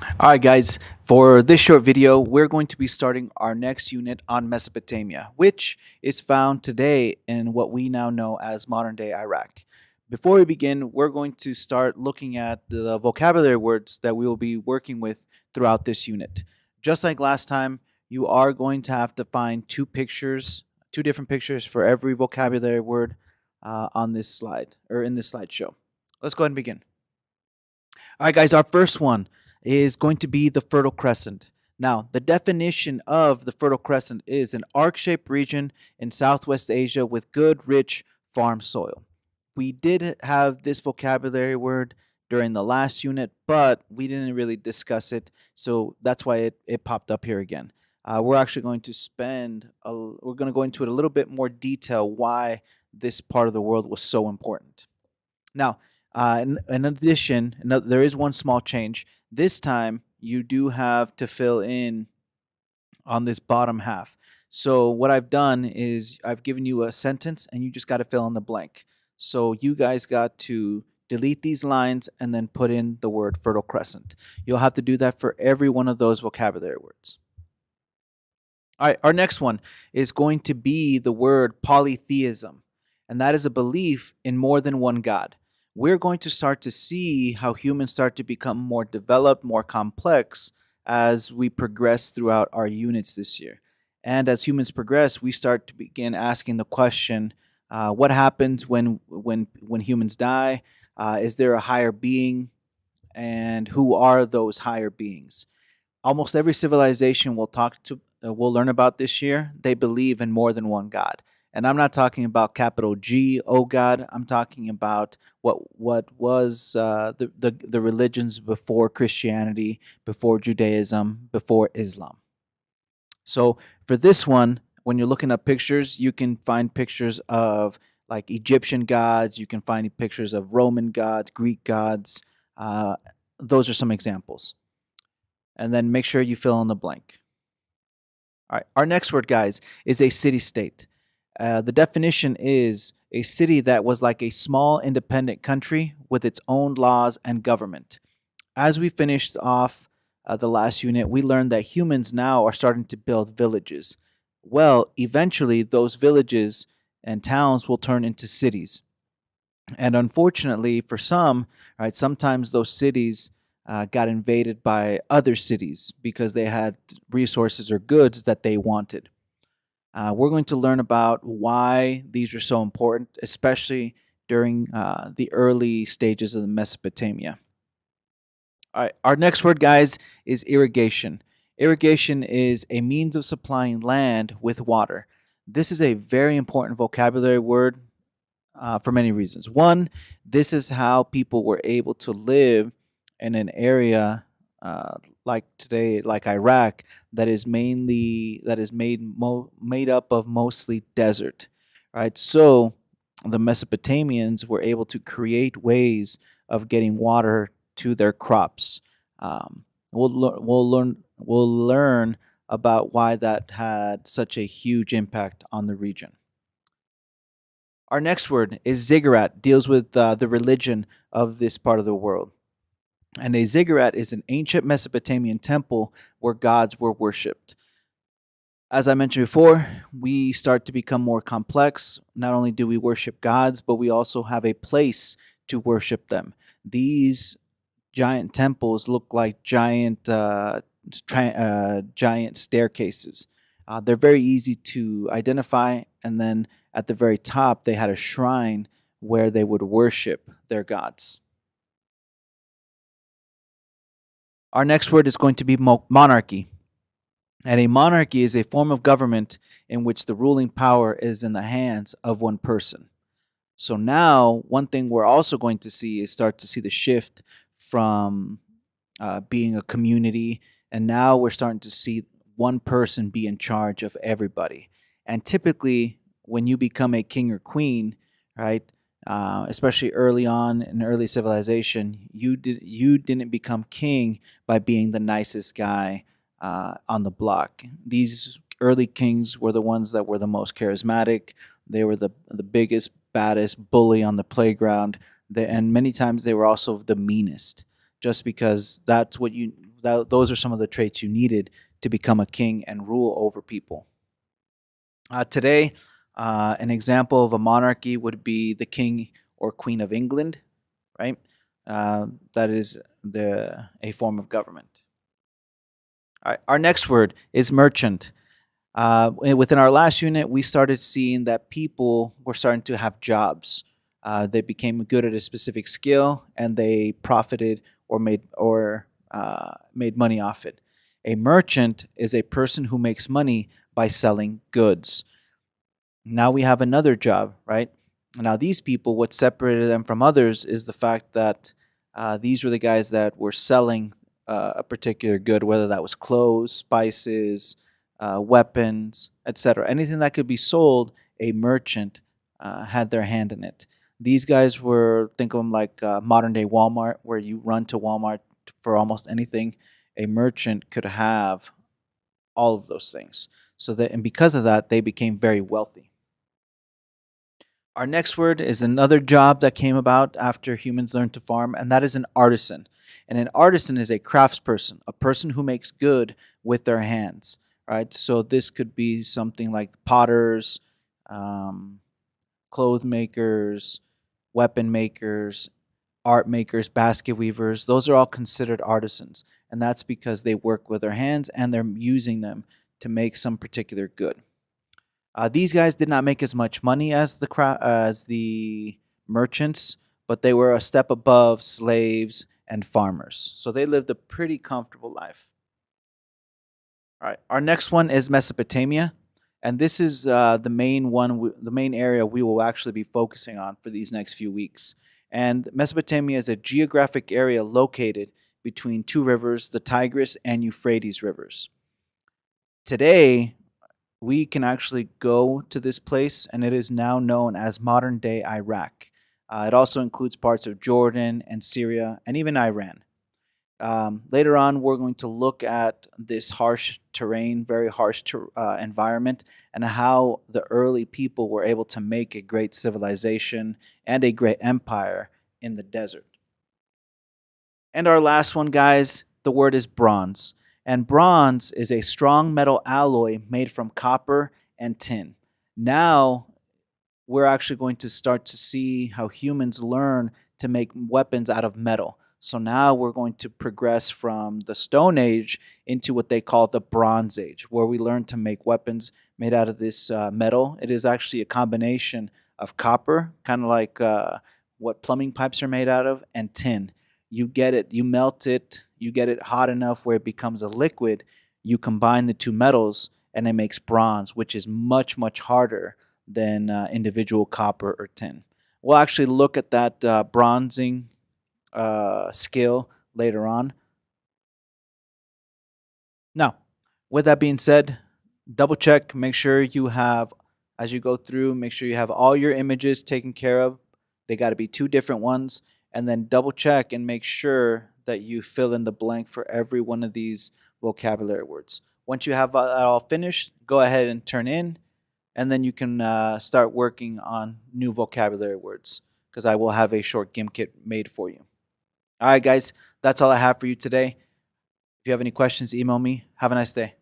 All right, guys, for this short video, we're going to be starting our next unit on Mesopotamia, which is found today in what we now know as modern day Iraq. Before we begin, we're going to start looking at the vocabulary words that we will be working with throughout this unit. Just like last time, you are going to have to find two different pictures for every vocabulary word on this slide or in this slideshow. Let's go ahead and begin. All right, guys, our first one is going to be the Fertile Crescent. Now, the definition of the Fertile Crescent is an arc shaped region in Southwest Asia with good, rich farm soil. We did have this vocabulary word during the last unit, but we didn't really discuss it, so that's why it popped up here again. We're actually going to we're going to go into it a little bit more detail why this part of the world was so important. Now, in addition, there is one small change. This time, you do have to fill in on this bottom half. So what I've done is I've given you a sentence, and you just got to fill in the blank. So you guys got to delete these lines and then put in the word Fertile Crescent. You'll have to do that for every one of those vocabulary words. All right, our next one is going to be the word polytheism, and that is a belief in more than one God. We're going to start to see how humans start to become more developed, more complex as we progress throughout our units this year. And as humans progress, we start to begin asking the question, what happens when humans die? Is there a higher being? And who are those higher beings? Almost every civilization we'll learn about this year, they believe in more than one God. And I'm not talking about capital G, oh God. I'm talking about what was the religions before Christianity, before Judaism, before Islam. So for this one, when you're looking up pictures, you can find pictures of like Egyptian gods. You can find pictures of Roman gods, Greek gods. Uh, those are some examples. And then make sure you fill in the blank. All right, our next word, guys, is a city state. The definition is a city that was like a small independent country with its own laws and government. As we finished off the last unit, we learned that humans now are starting to build villages. Well, eventually, those villages and towns will turn into cities. And unfortunately, for some, right, sometimes those cities got invaded by other cities because they had resources or goods that they wanted. We're going to learn about why these are so important, especially during the early stages of the Mesopotamia. All right, our next word, guys, is irrigation. Irrigation is a means of supplying land with water. This is a very important vocabulary word for many reasons. One, this is how people were able to live in an area like today, like Iraq, that is made up of mostly desert, right? So the Mesopotamians were able to create ways of getting water to their crops. We'll learn about why that had such a huge impact on the region. Our next word is ziggurat, deals with the religion of this part of the world. And a ziggurat is an ancient Mesopotamian temple where gods were worshipped. As I mentioned before, we start to become more complex. Not only do we worship gods, but we also have a place to worship them. These giant temples look like giant staircases. They're very easy to identify, and then at the very top, they had a shrine where they would worship their gods. Our next word is going to be monarchy. And a monarchy is a form of government in which the ruling power is in the hands of one person. So now, one thing we're also going to see is start to see the shift from being a community, and now we're starting to see one person be in charge of everybody. And typically, when you become a king or queen, right, especially early on in early civilization, you didn't become king by being the nicest guy on the block. These early kings were the ones that were the most charismatic. They were the biggest, baddest bully on the playground, and many times they were also the meanest, just because those are some of the traits you needed to become a king and rule over people. Today, an example of a monarchy would be the king or queen of England, right? That is a form of government. All right, our next word is merchant. Within our last unit, we started seeing that people were starting to have jobs. They became good at a specific skill, and they profited or made money off it. A merchant is a person who makes money by selling goods. Now we have another job, right? Now, these people, what separated them from others is the fact that these were the guys that were selling a particular good, whether that was clothes, spices, weapons, etc. Anything that could be sold, a merchant had their hand in it. These guys were, think of them like modern day Walmart, where you run to Walmart for almost anything. A merchant could have all of those things. So that, and because of that, they became very wealthy. Our next word is another job that came about after humans learned to farm, and that is an artisan. And an artisan is a craftsperson, a person who makes good with their hands, right? So this could be something like potters, um, clothes makers, weapon makers, art makers, basket weavers. Those are all considered artisans, and that's because they work with their hands and they're using them to make some particular good. These guys did not make as much money as the merchants, but they were a step above slaves and farmers. So they lived a pretty comfortable life. All right, our next one is Mesopotamia, and this is the main one, the main area we will actually be focusing on for these next few weeks. And Mesopotamia is a geographic area located between two rivers, the Tigris and Euphrates rivers. Today, we can actually go to this place, and it is now known as modern day Iraq. It also includes parts of Jordan and Syria and even Iran. Later on, we're going to look at this harsh terrain, very harsh environment, and how the early people were able to make a great civilization and a great empire in the desert. And our last one, guys, the word is bronze. And bronze is a strong metal alloy made from copper and tin. Now, we're actually going to start to see how humans learn to make weapons out of metal. So now we're going to progress from the Stone Age into what they call the Bronze Age, where we learn to make weapons made out of this metal. It is actually a combination of copper, kind of like what plumbing pipes are made out of, and tin. You get it, you melt it, you get it hot enough where it becomes a liquid. You combine the two metals, and it makes bronze, which is much, much harder than individual copper or tin. We'll actually look at that bronzing skill later on. Now, with that being said, double check, make sure you have, as you go through, make sure you have all your images taken care of. They got to be two different ones. And then double check and make sure that you fill in the blank for every one of these vocabulary words. Once you have that all finished, go ahead and turn in, and then you can start working on new vocabulary words, because I will have a short GIMP kit made for you. All right, guys, that's all I have for you today. If you have any questions, email me. Have a nice day.